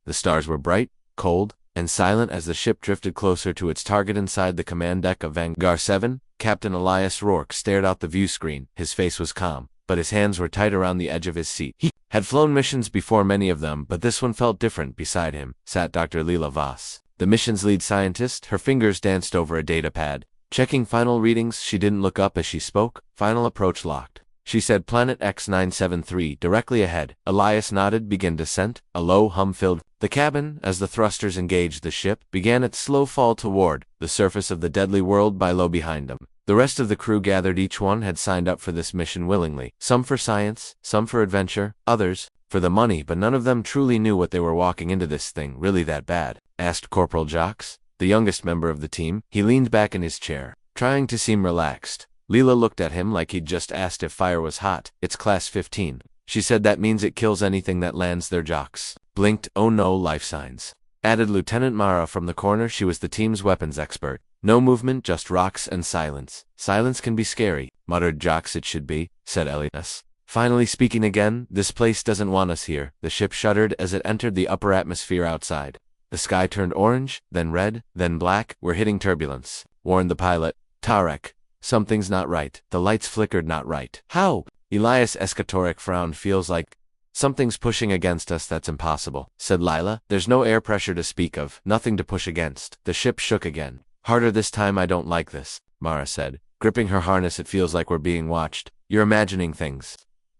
The stars were bright, cold, and silent as the ship drifted closer to its target inside the command deck of Vanguard 7. Captain Elias Rourke stared out the view screen. His face was calm, but his hands were tight around the edge of his seat. He had flown missions before, many of them, but this one felt different. Beside him sat Dr. Leela Voss, the mission's lead scientist. Her fingers danced over a data pad, checking final readings. She didn't look up as she spoke. Final approach locked. She said Planet X973 directly ahead. Elias nodded. Begin descent. A low hum filled the cabin as the thrusters engaged the ship, began its slow fall toward the surface of the deadly world below behind them. The rest of the crew gathered. Each one had signed up for this mission willingly. Some for science, some for adventure, others for the money, but none of them truly knew what they were walking into. This thing really that bad? Asked Corporal Jocks, the youngest member of the team. He leaned back in his chair, trying to seem relaxed. Leela looked at him like he'd just asked if fire was hot. It's Class 15. She said that means it kills anything that lands there. Jocks blinked. Oh no, life signs, added Lieutenant Mara from the corner. She was the team's weapons expert. No movement, just rocks and silence. Silence can be scary, muttered Jocks. It should be, said Alias, finally speaking again. This place doesn't want us here. The ship shuddered as it entered the upper atmosphere outside. The sky turned orange, then red, then black. We're hitting turbulence, warned the pilot. Tarek, something's not right. The lights flickered. Not right. How? Elias Eschatoric frowned. Feels like something's pushing against us. That's impossible, said Lila. There's no air pressure to speak of, nothing to push against. The ship shook again. Harder this time. I don't like this, Mara said, gripping her harness. It feels like we're being watched. You're imagining things,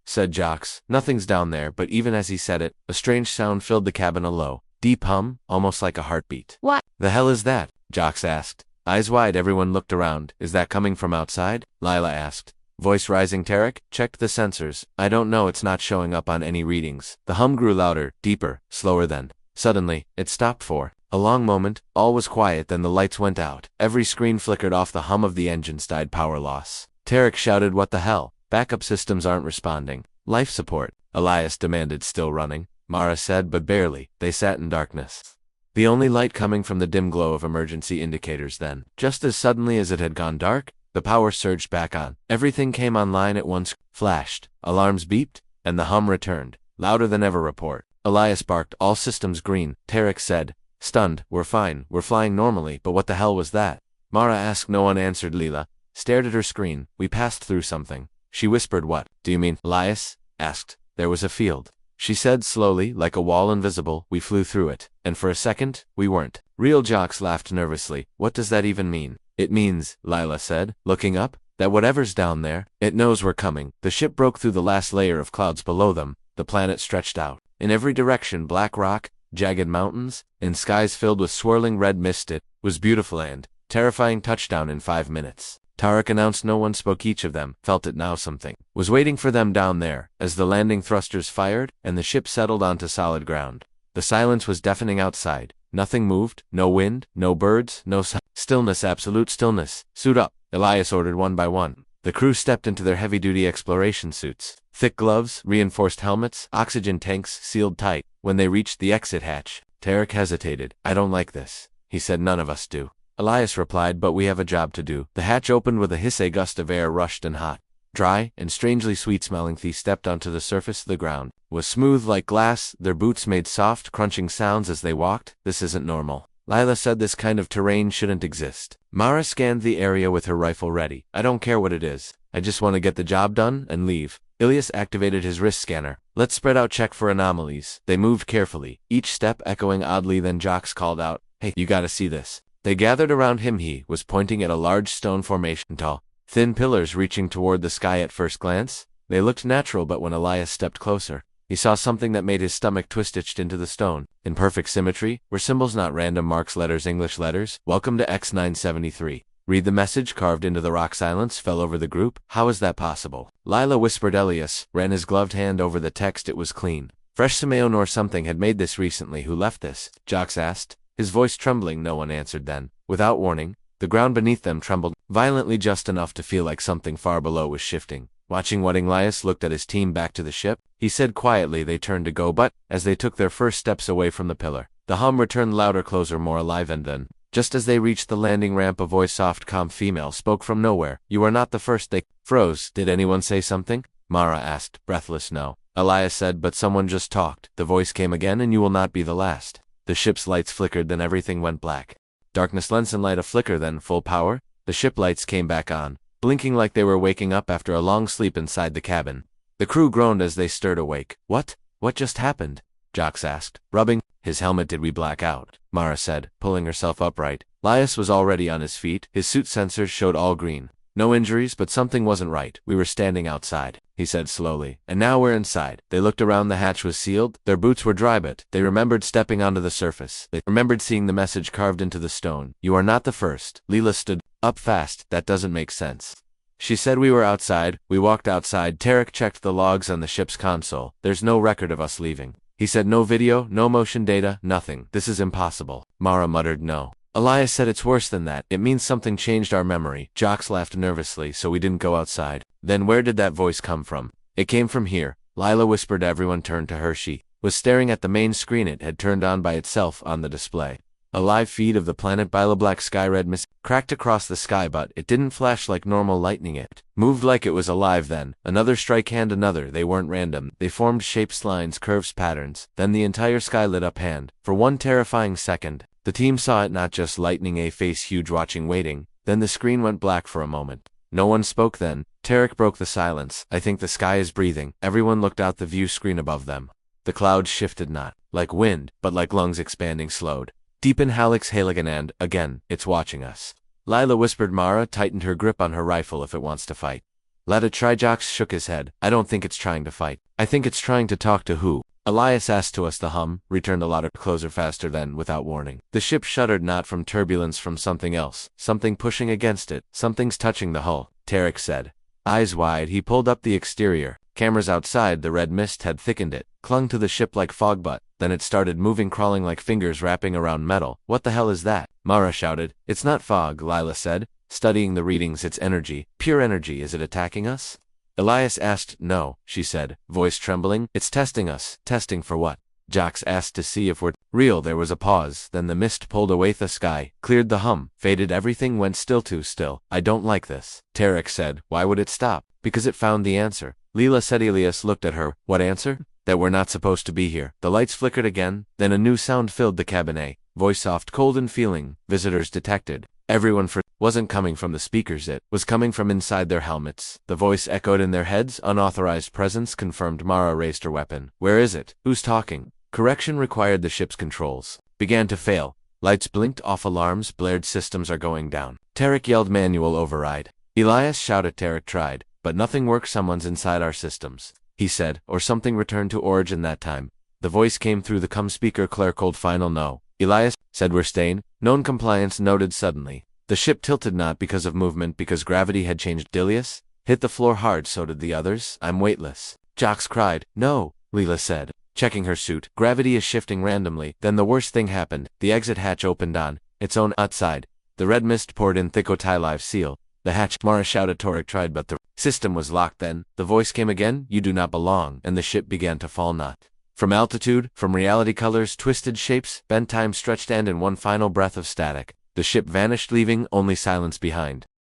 said Jocks. Nothing's down there. But even as he said it, a strange sound filled the cabin. A low, deep hum, almost like a heartbeat. What the hell is that? Jocks asked. Eyes wide, everyone looked around. Is that coming from outside? Lila asked, voice rising. Tarek checked the sensors. I don't know, it's not showing up on any readings. The hum grew louder, deeper, slower. Then, suddenly, it stopped for a long moment. All was quiet. Then the lights went out. Every screen flickered off. The hum of the engines died. Power loss. Tarek shouted, what the hell? Backup systems aren't responding. Life support, Elias demanded. Still running, Mara said, but barely. They sat in darkness, the only light coming from the dim glow of emergency indicators. Then, just as suddenly as it had gone dark, the power surged back on. Everything came online at once, flashed, alarms beeped, and the hum returned, louder than ever. Report. Elias barked, all systems green. Tarek said, stunned, we're fine, we're flying normally, but what the hell was that? Mara asked. No one answered. Leela stared at her screen. We passed through something, she whispered. What do you mean? Elias asked. There was a field, she said slowly, like a wall, invisible. We flew through it, and for a second, we weren't real. Jocks laughed nervously. What does that even mean? It means, Lila said, looking up, that whatever's down there, it knows we're coming. The ship broke through the last layer of clouds below them. The planet stretched out in every direction, black rock, jagged mountains, and skies filled with swirling red mist. It was beautiful and terrifying. Touchdown in 5 minutes, Tarek announced. No one spoke. Each of them felt it now. Something was waiting for them down there. As the landing thrusters fired and the ship settled onto solid ground, the silence was deafening outside. Nothing moved, no wind, no birds, no stillness, absolute stillness. Suit up, Elias ordered. One by one, the crew stepped into their heavy-duty exploration suits. Thick gloves, reinforced helmets, oxygen tanks sealed tight. When they reached the exit hatch, Tarek hesitated. I don't like this, he said. None of us do, Elias replied, but we have a job to do. The hatch opened with a hiss. A gust of air rushed, and hot, dry, and strangely sweet-smelling tea stepped onto the surface. The ground was smooth like glass. Their boots made soft, crunching sounds as they walked. This isn't normal, Lila said. This kind of terrain shouldn't exist. Mara scanned the area with her rifle ready. I don't care what it is. I just want to get the job done and leave. Elias activated his wrist scanner. Let's spread out, check for anomalies. They moved carefully, each step echoing oddly. Then Jocks called out, hey, you gotta see this. They gathered around him. He was pointing at a large stone formation, tall, thin pillars reaching toward the sky. At first glance, they looked natural, but when Elias stepped closer, he saw something that made his stomach twist. Etched into the stone, in perfect symmetry, were symbols, not random marks. Letters, English letters. Welcome to X973. Read the message carved into the rock. Silence fell over the group. How is that possible? Lila whispered. Elias ran his gloved hand over the text. It was clean, fresh. Simeon or something had made this recently. Who left this? Jocks asked, his voice trembling. No one answered. Then, without warning, the ground beneath them trembled violently, just enough to feel like something far below was shifting. Watching what? Elias looked at his team. Back to the ship, he said quietly. They turned to go, but as they took their first steps away from the pillar, the hum returned, louder, closer, more alive. And then, just as they reached the landing ramp, a voice, soft, calm female, spoke from nowhere. You are not the first. They froze. Did anyone say something? Mara asked, breathless. No, Elias said, but someone just talked. The voice came again, and you will not be the last. The ship's lights flickered, then everything went black. Darkness lens and light a flicker, then full power. The ship lights came back on, blinking like they were waking up after a long sleep inside the cabin. The crew groaned as they stirred awake. What just happened? Jox asked, rubbing his helmet. Did we black out? Mara said, pulling herself upright. Elias was already on his feet. His suit sensors showed all green. No injuries, but something wasn't right. We were standing outside, he said slowly. And now we're inside. They looked around. The hatch was sealed. Their boots were dry, but they remembered stepping onto the surface. They remembered seeing the message carved into the stone. You are not the first. Leela stood up fast. That doesn't make sense. She said we were outside. We walked outside. Tarek checked the logs on the ship's console. There's no record of us leaving. He said no video, no motion data, nothing. This is impossible. Mara muttered no. Elias said it's worse than that. It means something changed our memory. Jox laughed nervously, so we didn't go outside. Then where did that voice come from? It came from here. Lila whispered. Everyone turned to her. She was staring at the main screen. It had turned on by itself on the display. A live feed of the planet Black sky red mist cracked across the sky, but it didn't flash like normal lightning. It moved like it was alive. Then another strike, and another. They weren't random. They formed shapes, lines, curves, patterns. Then the entire sky lit up. And for one terrifying second, the team saw it, not just lightning, a face huge, watching, waiting. Then the screen went black for a moment. No one spoke. Then Tarek broke the silence. I think the sky is breathing. Everyone looked out the view screen above them. The clouds shifted, not like wind, but like lungs expanding, slowed. Deep in Halix Haligan, and again, it's watching us. Lila whispered. Mara tightened her grip on her rifle. If it wants to fight, let it try. Jox shook his head. I don't think it's trying to fight. I think it's trying to talk. To who? Elias asked. To us. The hum returned a lot closer, faster than, without warning. The ship shuddered, not from turbulence, from something else. Something pushing against it. Something's touching the hull, Tarek said. Eyes wide, he pulled up the exterior. Cameras outside. The red mist had thickened. It clung to the ship like fog, but then it started moving, crawling like fingers wrapping around metal. What the hell is that? Mara shouted. It's not fog, Lila said, studying the readings. It's energy. Pure energy. Is it attacking us? Elias asked. No, she said, voice trembling. It's testing us. Testing for what? Jox asked. To see if we're real. There was a pause. Then the mist pulled away. The sky cleared. The hum faded. Everything went still. Too still. I don't like this, Tarek said. Why would it stop? Because it found the answer. Leela said. Elias looked at her. What answer? That we're not supposed to be here. The lights flickered again. Then a new sound filled the cabin. A voice, soft, cold, and feeling. Visitors detected. Everyone wasn't coming from the speakers. It was coming from inside their helmets. The voice echoed in their heads. Unauthorized presence confirmed. Mara raised her weapon. Where is it? Who's talking? Correction required. The ship's controls began to fail. Lights blinked off. Alarms blared. Systems are going down. Tarek yelled. Manual override. Elias shouted. Tarek tried, but nothing worked. Someone's inside our systems, he said, or something returned to origin that time. The voice came through the com speaker. Claire cold. Final no. Elias said. We're staying. Non-compliance noted. Suddenly, the ship tilted, not because of movement, because gravity had changed. Dilius hit the floor hard. So did the others. I'm weightless, Jox cried. No, Leela said, checking her suit. Gravity is shifting randomly. Then the worst thing happened. The exit hatch opened on its own outside. The red mist poured in thick. Live seal the hatch, Mara shouted. Torek tried, but the system was locked. Then the voice came again. You do not belong. And the ship began to fall, not from altitude, from reality. Colors, twisted shapes, bent, time stretched, and in one final breath of static, the ship vanished, leaving only silence behind.